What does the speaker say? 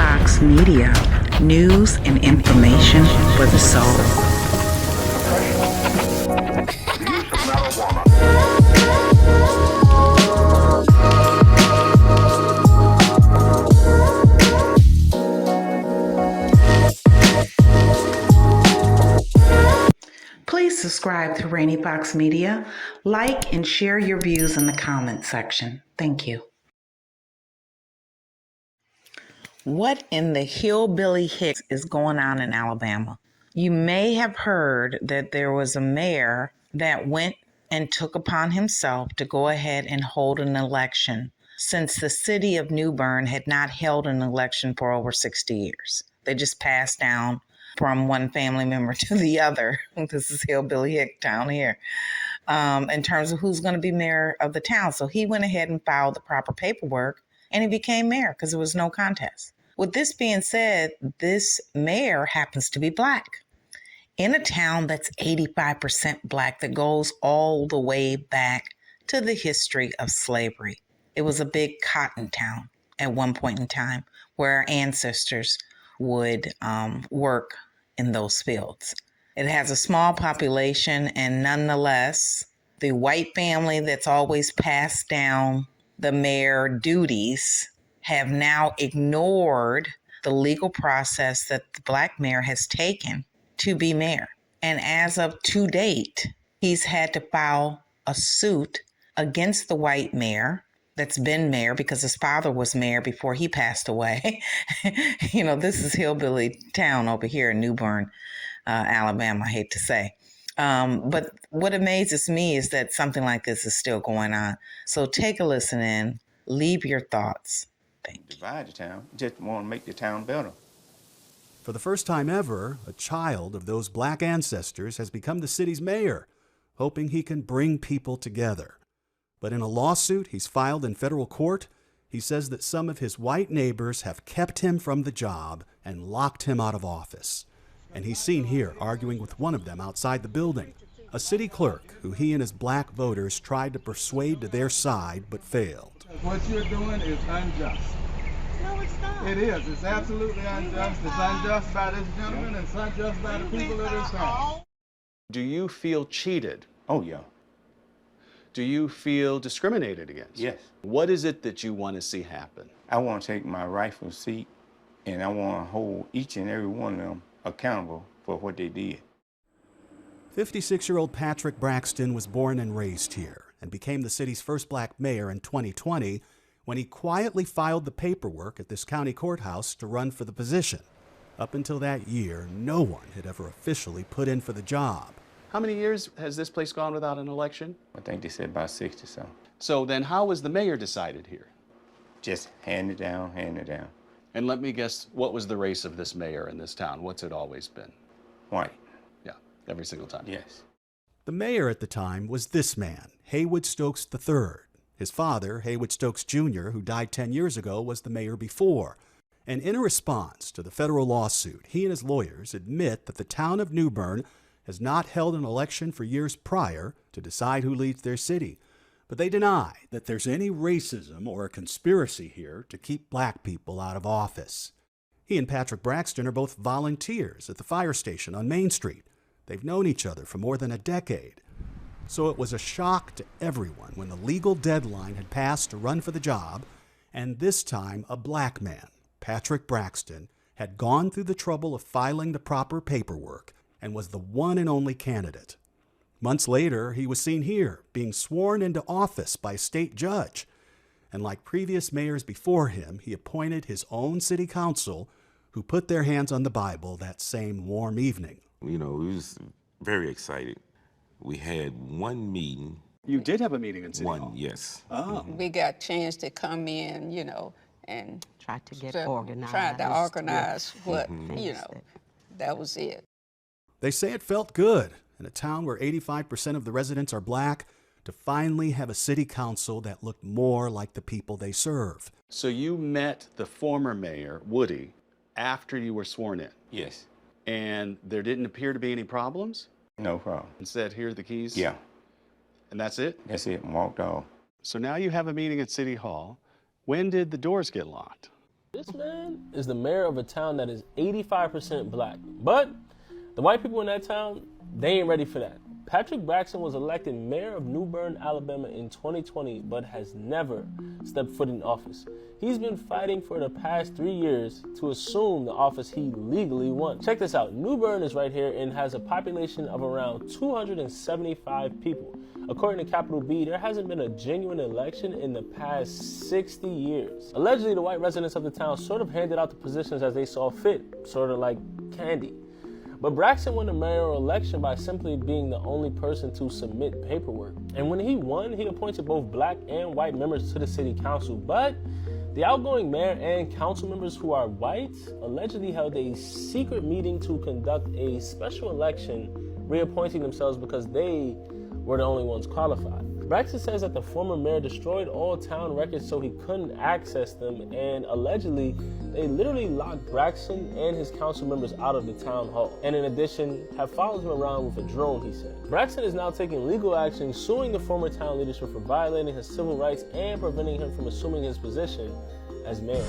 Fox Media, news and information for the soul. Please subscribe to Rainy Fox Media, like and share your views in the comment section. Thank you. What in the hillbilly hicks is going on in Alabama? You may have heard that there was a mayor that went and took upon himself to go ahead and hold an election since the city of New Bern had not held an election for over 60 years. They just passed down from one family member to the other. This is hillbilly hick town here. In terms of who's going to be mayor of the town. So he went ahead and filed the proper paperwork and he became mayor because there was no contest. With this being said, this mayor happens to be Black in a town that's 85% Black that goes all the way back to the history of slavery. It was a big cotton town at one point in time where our ancestors would work in those fields. It has a small population, and nonetheless, the white family that's always passed down the mayor duties have now ignored the legal process that the Black mayor has taken to be mayor. And as of to date, he's had to file a suit against the white mayor that's been mayor because his father was mayor before he passed away. You know, this is hillbilly town over here in New Bern, Alabama, I hate to say. But what amazes me is that something like this is still going on. So take a listen in, leave your thoughts. Thank you. Divide the town, just want to make the town better. For the first time ever, a child of those Black ancestors has become the city's mayor, hoping he can bring people together. But in a lawsuit he's filed in federal court, he says that some of his white neighbors have kept him from the job and locked him out of office. And he's seen here arguing with one of them outside the building, a city clerk who he and his Black voters tried to persuade to their side but failed. What you're doing is unjust. No, it's not. It is. It's absolutely unjust. It's unjust by this gentleman and it's unjust by the people of this town. Do you feel cheated? Oh, yeah. Do you feel discriminated against? Yes. What is it that you want to see happen? I want to take my rightful seat and I want to hold each and every one of them accountable for what they did. 56-year-old Patrick Braxton was born and raised here and became the city's first Black mayor in 2020 when he quietly filed the paperwork at this county courthouse to run for the position. Up until that year, no one had ever officially put in for the job. How many years has this place gone without an election? I think they said about 60 something. So then how was the mayor decided here? Just hand it down, hand it down. And let me guess, what was the race of this mayor in this town? What's it always been? White. Yeah, every single time. Yes. The mayor at the time was this man, Haywood Stokes III. His father, Haywood Stokes Jr., who died 10 years ago, was the mayor before. And in a response to the federal lawsuit, he and his lawyers admit that the town of New Bern has not held an election for years prior to decide who leads their city. But they deny that there's any racism or a conspiracy here to keep Black people out of office. He and Patrick Braxton are both volunteers at the fire station on Main Street. They've known each other for more than a decade. So it was a shock to everyone when the legal deadline had passed to run for the job, and this time a Black man, Patrick Braxton, had gone through the trouble of filing the proper paperwork and was the one and only candidate. Months later, he was seen here, being sworn into office by a state judge. And like previous mayors before him, he appointed his own city council, who put their hands on the Bible that same warm evening. You know, we was very excited. We had one meeting. You did have a meeting in City Hall? One, yes. Oh. We got a chance to come in, you know, and Try to get organized. Try to organize what, things you know, that was it. They say it felt good in a town where 85% of the residents are Black to finally have a city council that looked more like the people they serve. So you met the former mayor, Woody, after you were sworn in? Yes. And there didn't appear to be any problems? No problem. And said, here are the keys? Yeah. And that's it? That's it, and walked off. So now you have a meeting at City Hall. When did the doors get locked? This man is the mayor of a town that is 85% black. But the white people in that town, they ain't ready for that. Patrick Braxton was elected mayor of New Bern, Alabama in 2020, but has never stepped foot in office. He's been fighting for the past 3 years to assume the office he legally won. Check this out. New Bern is right here and has a population of around 275 people. According to Capital B, there hasn't been a genuine election in the past 60 years. Allegedly, the white residents of the town sort of handed out the positions as they saw fit, sort of like candy. But Braxton won the mayoral election by simply being the only person to submit paperwork. And when he won, he appointed both black and white members to the city council. But the outgoing mayor and council members who are white allegedly held a secret meeting to conduct a special election, reappointing themselves because they were the only ones qualified. Braxton says that the former mayor destroyed all town records so he couldn't access them, and allegedly they literally locked Braxton and his council members out of the town hall, and in addition have followed him around with a drone, he said. Braxton is now taking legal action, suing the former town leadership for violating his civil rights and preventing him from assuming his position as mayor.